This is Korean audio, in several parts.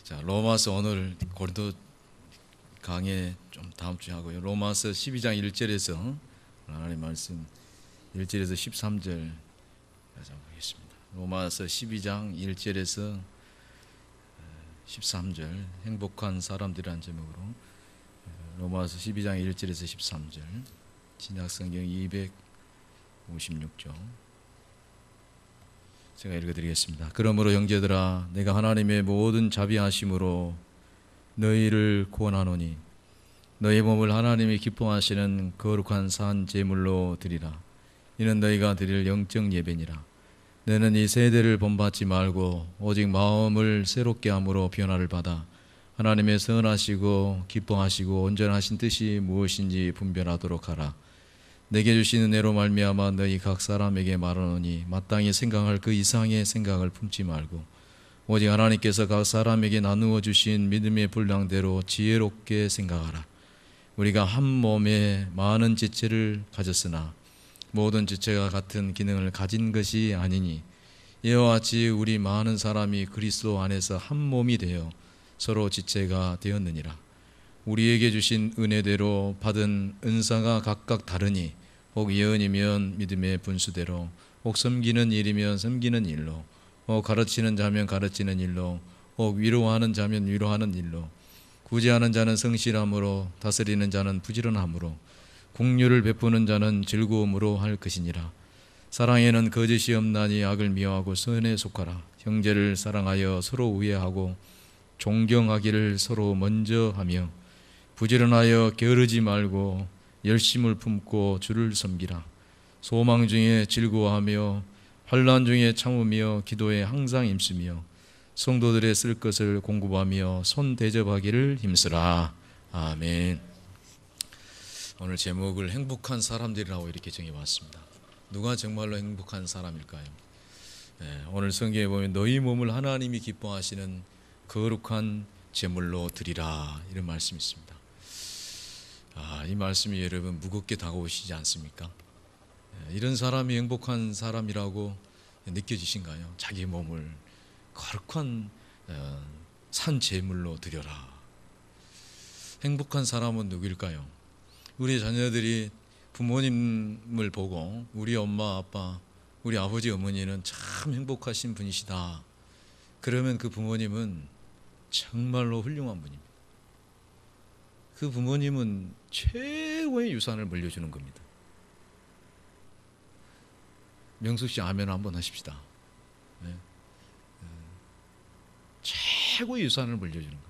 자, 로마서 오늘 고린도 강의 좀 다음 주에 하고요. 로마서 12장 1절에서 하나님 말씀 1절에서 13절 보겠습니다. 로마서 12장 1절에서 13절 행복한 사람들이라는 제목으로 로마서 12장 1절에서 13절 신약성경 256쪽 제가 읽어드리겠습니다. 그러므로 형제들아 내가 하나님의 모든 자비하심으로 너희를 구원하노니 너희 몸을 하나님이 기뻐하시는 거룩한 산 제물로 드리라. 이는 너희가 드릴 영적 예배니라. 너는 이 세대를 본받지 말고 오직 마음을 새롭게 함으로 변화를 받아 하나님의 선하시고 기뻐하시고 온전하신 뜻이 무엇인지 분별하도록 하라. 내게 주신 은혜로 말미암아 너희 각 사람에게 말하노니 마땅히 생각할 그 이상의 생각을 품지 말고 오직 하나님께서 각 사람에게 나누어 주신 믿음의 분량대로 지혜롭게 생각하라. 우리가 한 몸에 많은 지체를 가졌으나 모든 지체가 같은 기능을 가진 것이 아니니 이와 같이 우리 많은 사람이 그리스도 안에서 한 몸이 되어 서로 지체가 되었느니라. 우리에게 주신 은혜대로 받은 은사가 각각 다르니 혹 예언이면 믿음의 분수대로 혹 섬기는 일이면 섬기는 일로 혹 가르치는 자면 가르치는 일로 혹 위로하는 자면 위로하는 일로 구제하는 자는 성실함으로 다스리는 자는 부지런함으로 긍휼을 베푸는 자는 즐거움으로 할 것이니라. 사랑에는 거짓이 없나니 악을 미워하고 선에 속하라. 형제를 사랑하여 서로 우애하고 존경하기를 서로 먼저 하며 부지런하여 게으르지 말고 열심을 품고 주를 섬기라. 소망 중에 즐거워하며 환난 중에 참으며 기도에 항상 힘쓰며 성도들의 쓸 것을 공급하며 손 대접하기를 힘쓰라. 아멘. 오늘 제목을 행복한 사람들이라고 이렇게 정해봤습니다. 누가 정말로 행복한 사람일까요? 오늘 성경에 보면 너희 몸을 하나님이 기뻐하시는 거룩한 제물로 드리라 이런 말씀이 있습니다. 이 말씀이 여러분 무겁게 다가오시지 않습니까? 이런 사람이 행복한 사람이라고 느껴지신가요? 자기 몸을 거룩한 산 제물로 드려라. 행복한 사람은 누구일까요? 우리 자녀들이 부모님을 보고 우리 엄마 아빠 우리 아버지 어머니는 참 행복하신 분이시다. 그러면 그 부모님은 정말로 훌륭한 분입니다. 그 부모님은 최고의 유산을 물려주는 겁니다. 명숙 씨 아멘 한번 하십시다. 네. 최고의 유산을 물려주는 거예요.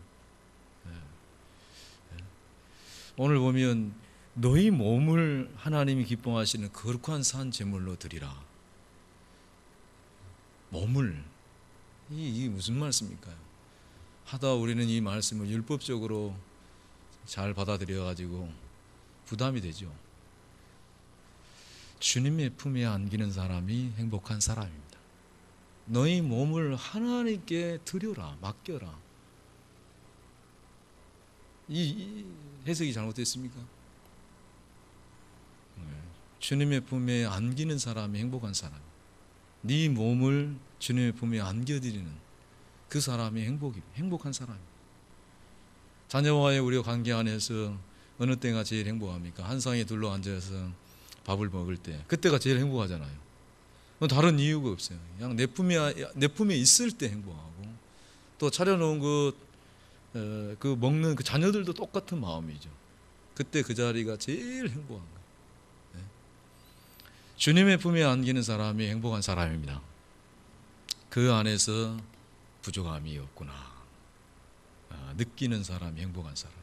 오늘 보면 너희 몸을 하나님이 기뻐하시는 거룩한 산 제물로 드리라. 몸을 이게 무슨 말씀일까요? 하다 우리는 이 말씀을 율법적으로 잘 받아들여 가지고 부담이 되죠. 주님의 품에 안기는 사람이 행복한 사람입니다. 너희 몸을 하나님께 드려라, 맡겨라. 이 해석이 잘못됐습니까? 주님의 품에 안기는 사람이 행복한 사람. 네 몸을 주님의 품에 안겨드리는 그 사람이 행복한 사람입니다. 자녀와의 우리가 관계 안에서 어느 때가 제일 행복합니까? 한 상에 둘러 앉아서 밥을 먹을 때 그때가 제일 행복하잖아요. 다른 이유가 없어요. 그냥 내 품에 있을 때 행복하고 또 차려놓은 그 먹는 그 자녀들도 똑같은 마음이죠. 그때 그 자리가 제일 행복한 거예요. 네. 주님의 품에 안기는 사람이 행복한 사람입니다. 그 안에서 부족함이 없구나. 느끼는 사람이 행복한 사람.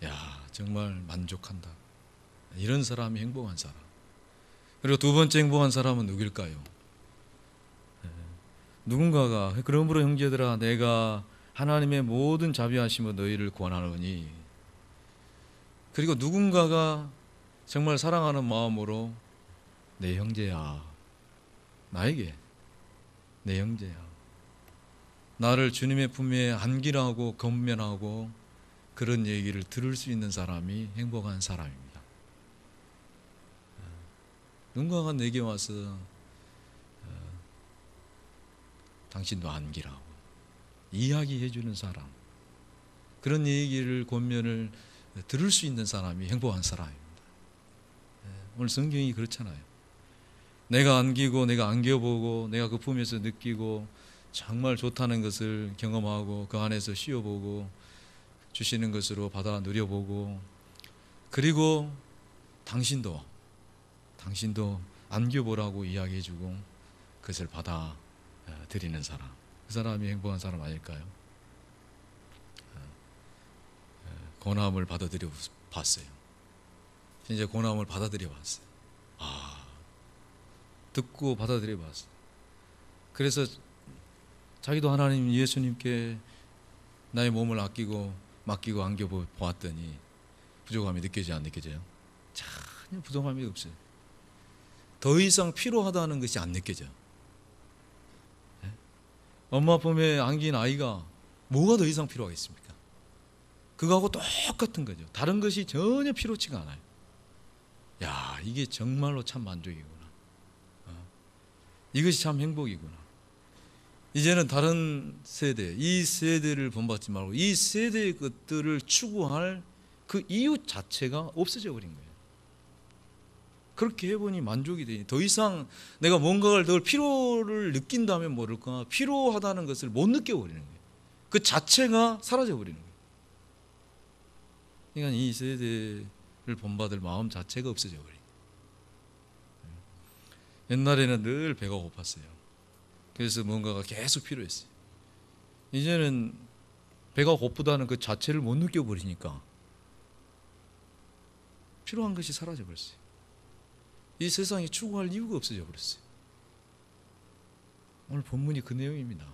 야, 정말 만족한다. 이런 사람이 행복한 사람. 그리고 두 번째 행복한 사람은 누구일까요? 누군가가 그러므로 형제들아 내가 하나님의 모든 자비하심으로 너희를 구원하노니 그리고 누군가가 정말 사랑하는 마음으로 내 형제야 나에게 내 형제야 나를 주님의 품에 안기라고 권면하고 그런 얘기를 들을 수 있는 사람이 행복한 사람입니다. 누군가가 내게 와서 당신도 안기라고 이야기해 주는 사람, 그런 얘기를 권면을 들을 수 있는 사람이 행복한 사람입니다. 오늘 성경이 그렇잖아요. 내가 안기고 내가 안겨보고 내가 그 품에서 느끼고 정말 좋다는 것을 경험하고 그 안에서 쉬어보고 주시는 것으로 받아 누려보고, 그리고 당신도 안겨보라고 이야기해주고 그것을 받아 드리는 사람, 그 사람이 행복한 사람 아닐까요? 고난을 받아들여 봤어요. 이제 고난을 받아들여 봤어요. 듣고 받아들여 봤어요. 그래서 자기도 하나님 예수님께 나의 몸을 맡기고 안겨 보았더니 부족함이 느껴져요, 안 느껴져요? 전혀 부족함이 없어요. 더 이상 필요하다는 것이 안 느껴져. 엄마 품에 안긴 아이가 뭐가 더 이상 필요하겠습니까? 그거하고 똑같은 거죠. 다른 것이 전혀 필요치가 않아요. 야, 이게 정말로 참 만족이구나. 이것이 참 행복이구나. 이제는 다른 세대, 이 세대를 본받지 말고 이 세대의 것들을 추구할 그 이유 자체가 없어져 버린 거예요. 그렇게 해보니 만족이 되니 더 이상 내가 뭔가를 더 필요를 느낀다면 모를까, 필요하다는 것을 못 느껴버리는 거예요. 그 자체가 사라져 버리는 거예요. 그러니까 이 세대를 본받을 마음 자체가 없어져 버린 거예요. 옛날에는 늘 배가 고팠어요. 그래서 뭔가가 계속 필요했어요. 이제는 배가 고프다는 그 자체를 못 느껴버리니까 필요한 것이 사라져 버렸어요. 이 세상에 추구할 이유가 없어져 버렸어요. 오늘 본문이 그 내용입니다.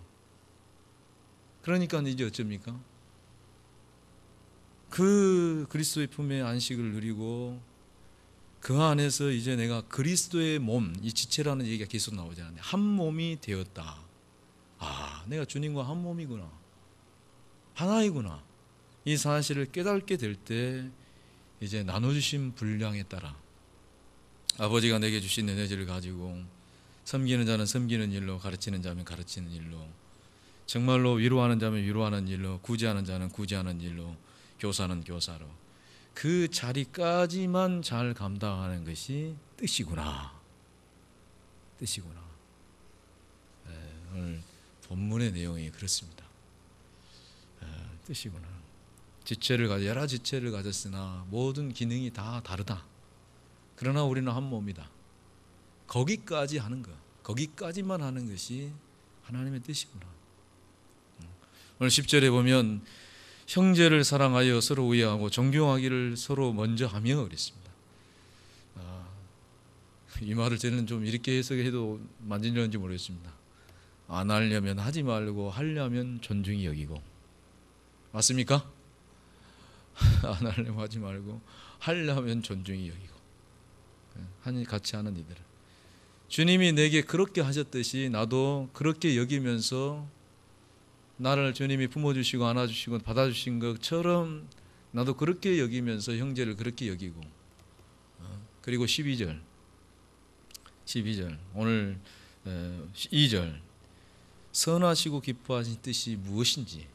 그러니까 이제 어쩝니까? 그 그리스도의 품에 안식을 누리고 그 안에서 이제 내가 그리스도의 몸, 이 지체라는 얘기가 계속 나오잖아요. 한 몸이 되었다. 내가 주님과 한 몸이구나, 하나이구나, 이 사실을 깨닫게 될 때 이제 나눠주신 분량에 따라 아버지가 내게 주신 에너지를 가지고 섬기는 자는 섬기는 일로, 가르치는 자면 가르치는 일로, 정말로 위로하는 자면 위로하는 일로, 구제하는 자는 구제하는 일로, 교사는 교사로, 그 자리까지만 잘 감당하는 것이 뜻이구나. 오늘 본문의 내용이 그렇습니다. 뜻이구나. 여러 지체를 가졌으나 모든 기능이 다 다르다. 그러나 우리는 한 몸이다. 거기까지 하는 것, 거기까지만 하는 것이 하나님의 뜻이구나. 오늘 10절에 보면 형제를 사랑하여 서로 우애하고 존경하기를 서로 먼저 하며 그랬습니다. 이 말을 저는 좀 이렇게 해석해도 맞는지 모르겠습니다. 안 하려면 하지 말고 하려면 존중히 여기고. 맞습니까? 안 하려면 하지 말고 하려면 존중히 여기고. 같이 하는 이들은 주님이 내게 그렇게 하셨듯이 나도 그렇게 여기면서 나를 주님이 품어주시고 안아주시고 받아주신 것처럼 나도 그렇게 여기면서 형제를 그렇게 여기고. 그리고 12절 오늘 2절 선하시고 기뻐하신 뜻이 무엇인지,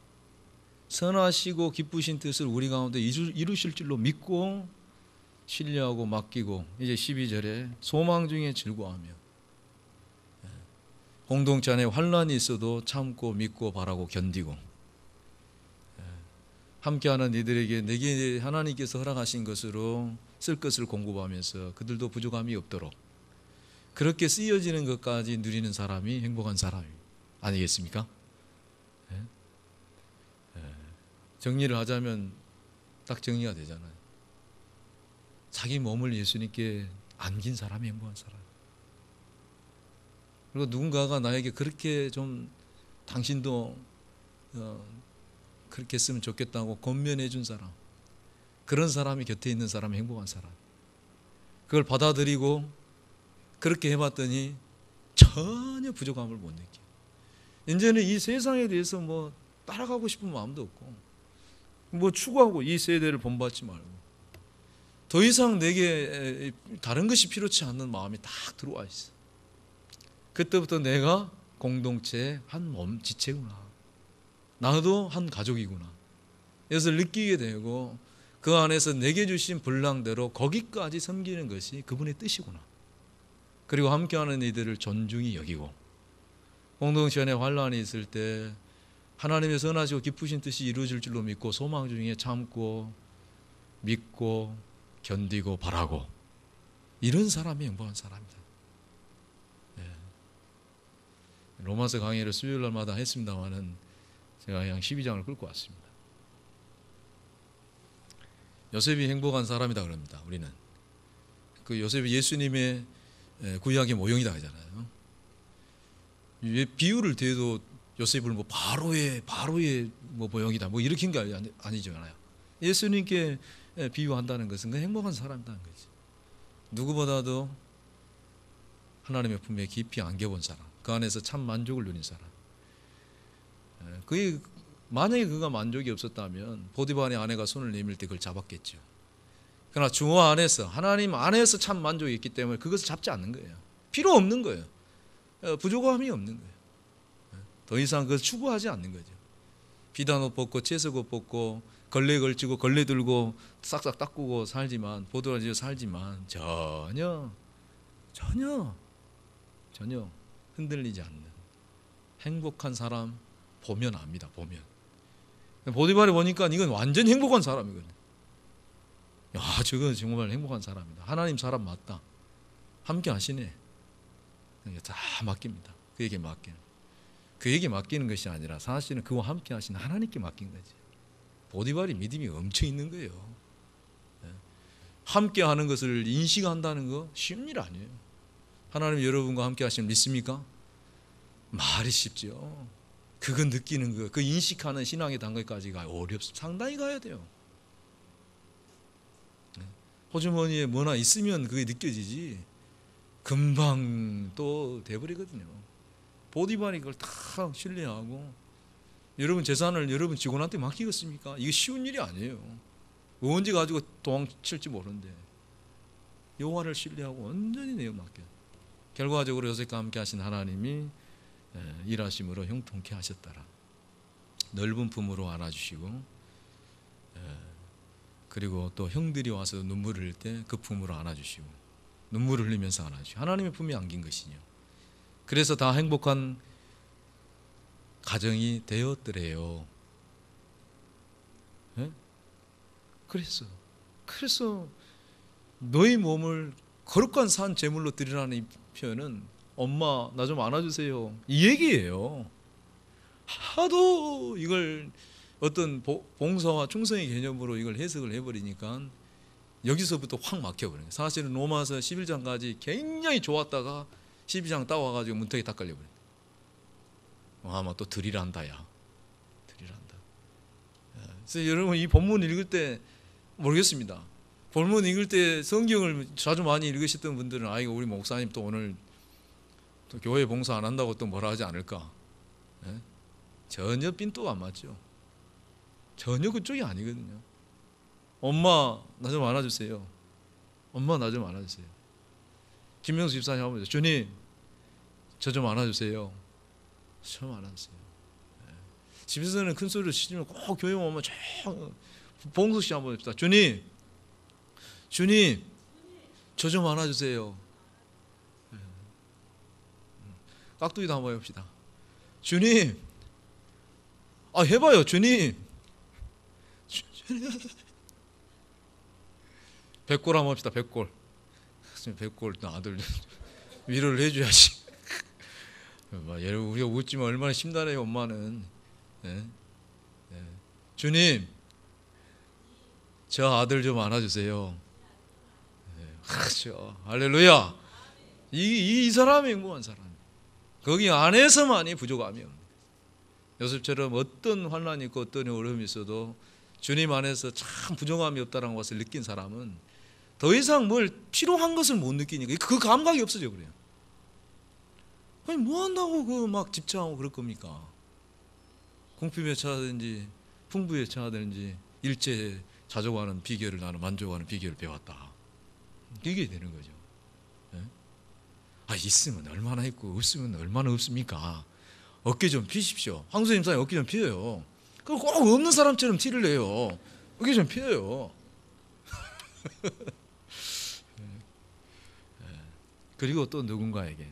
선하시고 기쁘신 뜻을 우리 가운데 이루실 줄로 믿고 신뢰하고 맡기고, 이제 12절에 소망 중에 즐거워하며, 공동체 안에 환난이 있어도 참고 믿고 바라고 견디고, 함께하는 이들에게 내게 하나님께서 허락하신 것으로 쓸 것을 공급하면서 그들도 부족함이 없도록 그렇게 쓰여지는 것까지 누리는 사람이 행복한 사람 아니겠습니까? 정리를 하자면 딱 정리가 되잖아요. 자기 몸을 예수님께 안긴 사람이 행복한 사람. 그리고 누군가가 나에게 그렇게 좀 당신도 그렇게 했으면 좋겠다고 권면해 준 사람, 그런 사람이 곁에 있는 사람이 행복한 사람. 그걸 받아들이고 그렇게 해봤더니 전혀 부족함을 못 느껴. 이제는 이 세상에 대해서 뭐 따라가고 싶은 마음도 없고, 뭐 추구하고 이 세대를 본받지 말고 더 이상 내게 다른 것이 필요치 않는 마음이 딱 들어와 있어. 그때부터 내가 공동체의 한 몸 지체구나. 나도 한 가족이구나. 이것을 느끼게 되고 그 안에서 내게 주신 분량대로 거기까지 섬기는 것이 그분의 뜻이구나. 그리고 함께하는 이들을 존중히 여기고 공동체 안에 환란이 있을 때 하나님의 선하시고 기쁘신 뜻이 이루어질 줄로 믿고 소망 중에 참고 믿고 견디고 바라고, 이런 사람이 행복한 사람이다. 로마서 강의를 수요일 날마다 했습니다마는 제가 그냥 12장을 끌고 왔습니다. 요셉이 행복한 사람이다 그럽니다. 우리는 그 요셉이 예수님의 구약의 모형이다 하잖아요. 비유를 대도 요셉을 뭐 바로의 뭐 모형이다 뭐 이렇게 한 게 아니잖아요. 예수님께 비유한다는 것은 그 행복한 사람이라는 거지. 누구보다도 하나님의 품에 깊이 안겨본 사람, 그 안에서 참 만족을 누린 사람. 그게 만약에 그가 만족이 없었다면 보디발의 아내가 손을 내밀 때 그걸 잡았겠죠. 그러나 주 안에서, 하나님 안에서 참 만족이 있기 때문에 그것을 잡지 않는 거예요. 필요 없는 거예요. 부족함이 없는 거예요. 더 이상 그것을 추구하지 않는 거죠. 비단 옷 벗고 채석 옷 벗고 걸레 걸치고 걸레 들고 싹싹 닦고 살지만, 보도라지어 살지만 전혀 흔들리지 않는 행복한 사람 보면 압니다. 보면 보디발이 보니까 이건 완전 행복한 사람이거든요. 야, 저건 정말 행복한 사람이다. 하나님 사람 맞다. 함께 하시네. 다 맡깁니다. 그에게 맡기는. 그에게 맡기는 것이 아니라 사실은 그와 함께 하신 하나님께 맡긴 거지. 보디발이 믿음이 엄청 있는 거예요. 함께 하는 것을 인식한다는 거 쉬운 일 아니에요. 하나님 여러분과 함께 하시면 믿습니까? 말이 쉽죠. 그거 느끼는 거, 그 인식하는 신앙의 단계까지가 상당히 가야 돼요. 호주머니에 뭐나 있으면 그게 느껴지지 금방 또 돼버리거든요. 보디발이 그걸 다 신뢰하고, 여러분 재산을 여러분 직원한테 맡기겠습니까? 이게 쉬운 일이 아니에요. 언제 가지고 도망칠지 모르는데 여호와를 신뢰하고 완전히 내어 맡겨. 결과적으로 요셉과 함께 하신 하나님이 일하심으로 형통케 하셨더라. 넓은 품으로 안아주시고, 그리고 또 형들이 와서 눈물을 흘릴 때 그 품으로 안아주시고, 눈물을 흘리면서 안아주시고, 하나님의 품에 안긴 것이요. 그래서 다 행복한 가정이 되었더래요. 그래서 너희 몸을 거룩한 산 제물로 드리라는 이 표현은 엄마 나 좀 안아주세요 이 얘기예요. 하도 이걸 어떤 봉사와 충성의 개념으로 이걸 해석을 해버리니까 여기서부터 확 막혀버려요. 사실은 로마서 11장까지 굉장히 좋았다가 12장 따와가지고 문턱에 딱 걸려버려요. 아마 또 드리란다. 그래서 여러분 이 본문 읽을 때 모르겠습니다. 본문 읽을 때 성경을 자주 많이 읽으셨던 분들은 아이고 우리 목사님 또 오늘 또 교회 봉사 안 한다고 또 뭐라 하지 않을까. 전혀 삔또가 안 맞죠. 전혀 그쪽이 아니거든요. 엄마 나 좀 안아주세요. 엄마 나 좀 안아주세요. 김명수 집사님 하면 주님 저 좀 안아주세요. 좀 안아주세요. 집에서는 큰 소리로 치지만 꼭 교회 오면 봉수 씨 한번 해봅시다. 주님 저 좀 안아주세요. 깍두기도 한번 해봅시다. 주님 해봐요. 주님 백골 한번 합시다. 백골 아들 위로를 해줘야지. 여러분 우리가 웃지만 얼마나 심란해요. 엄마는. 주님 저 아들 좀 안아주세요. 그렇죠. 할렐루야. 이 사람이 행복한 사람. 거기 안에서만이 부족함이 없는. 요셉처럼 어떤 환난이 있고 어떤 어려움이 있어도 주님 안에서 참 부족함이 없다는 것을 느낀 사람은 더 이상 뭘 필요한 것을 못 느끼니까 그 감각이 없어져 그래요. 아니 뭐 한다고 그 막 집착하고 그럴 겁니까? 궁핍에 처하든지 풍부에 처하든지 일제에 자족하는 비결을, 나는 만족하는 비결을 배웠다. 이게 되는 거죠. 있으면 얼마나 있고 없으면 얼마나 없습니까? 어깨 좀 피십시오. 황수님 사님 어깨 좀 피어요. 꼭 없는 사람처럼 티를 내요. 그게 좀 피해요. 그리고 또 누군가에게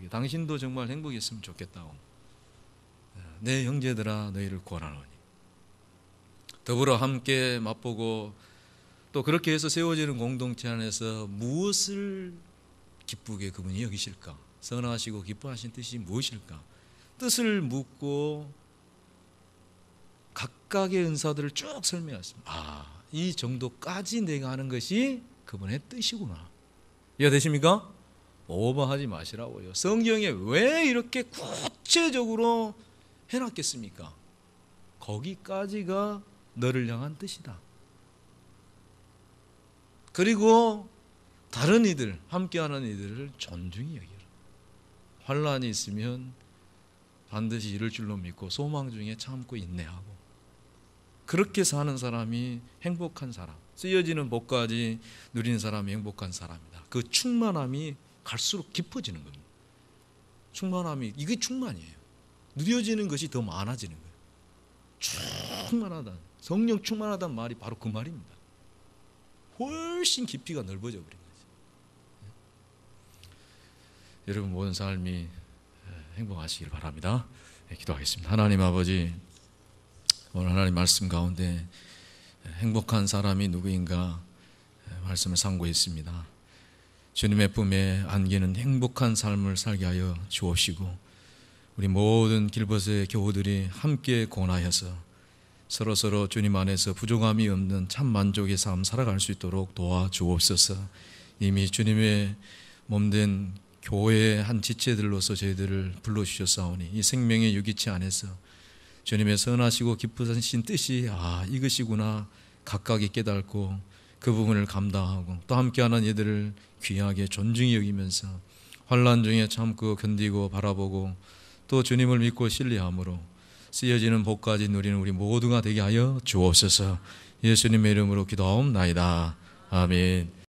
당신도 정말 행복했으면 좋겠다고, 내 형제들아 너희를 구원하노니, 더불어 함께 맛보고 또 그렇게 해서 세워지는 공동체 안에서 무엇을 기쁘게 그분이 여기실까, 선하시고 기뻐하신 뜻이 무엇일까, 뜻을 묻고 각각의 은사들을 쭉 설명했습니다. 이 정도까지 내가 하는 것이 그분의 뜻이구나. 이해되십니까? 오버하지 마시라고요. 성경에 왜 이렇게 구체적으로 해놨겠습니까? 거기까지가 너를 향한 뜻이다. 그리고 다른 이들, 함께하는 이들을 존중히 여기라. 환난이 있으면 반드시 이를 줄로 믿고 소망 중에 참고 인내하고, 그렇게 사는 사람이 행복한 사람, 쓰여지는 복까지 누리는 사람이 행복한 사람이다. 그 충만함이 갈수록 깊어지는 겁니다. 충만함이, 이게 충만이에요. 누려지는 것이 더 많아지는 거예요. 충만하다, 성령 충만하다는 말이 바로 그 말입니다. 훨씬 깊이가 넓어져 버린 거죠. 여러분 모든 삶이 행복하시길 바랍니다. 기도하겠습니다. 하나님 아버지, 오늘 하나님 말씀 가운데 행복한 사람이 누구인가 말씀을 상고했습니다. 주님의 품에 안기는 행복한 삶을 살게 하여 주옵시고, 우리 모든 길벗의 교우들이 함께 권하여서 서로서로 주님 안에서 부족함이 없는 참 만족의 삶 살아갈 수 있도록 도와주옵소서. 이미 주님의 몸된 교회의 한 지체들로서 저희들을 불러주셨사오니 이 생명의 유기체 안에서 주님의 선하시고 기쁘신 뜻이 이것이구나 각각이 깨닫고 그 부분을 감당하고, 또 함께하는 이들을 귀하게 존중히 여기면서 환난 중에 참고 견디고 바라보고 또 주님을 믿고 신뢰함으로 쓰여지는 복까지 누리는 우리 모두가 되게 하여 주옵소서. 예수님의 이름으로 기도하옵나이다. 아멘.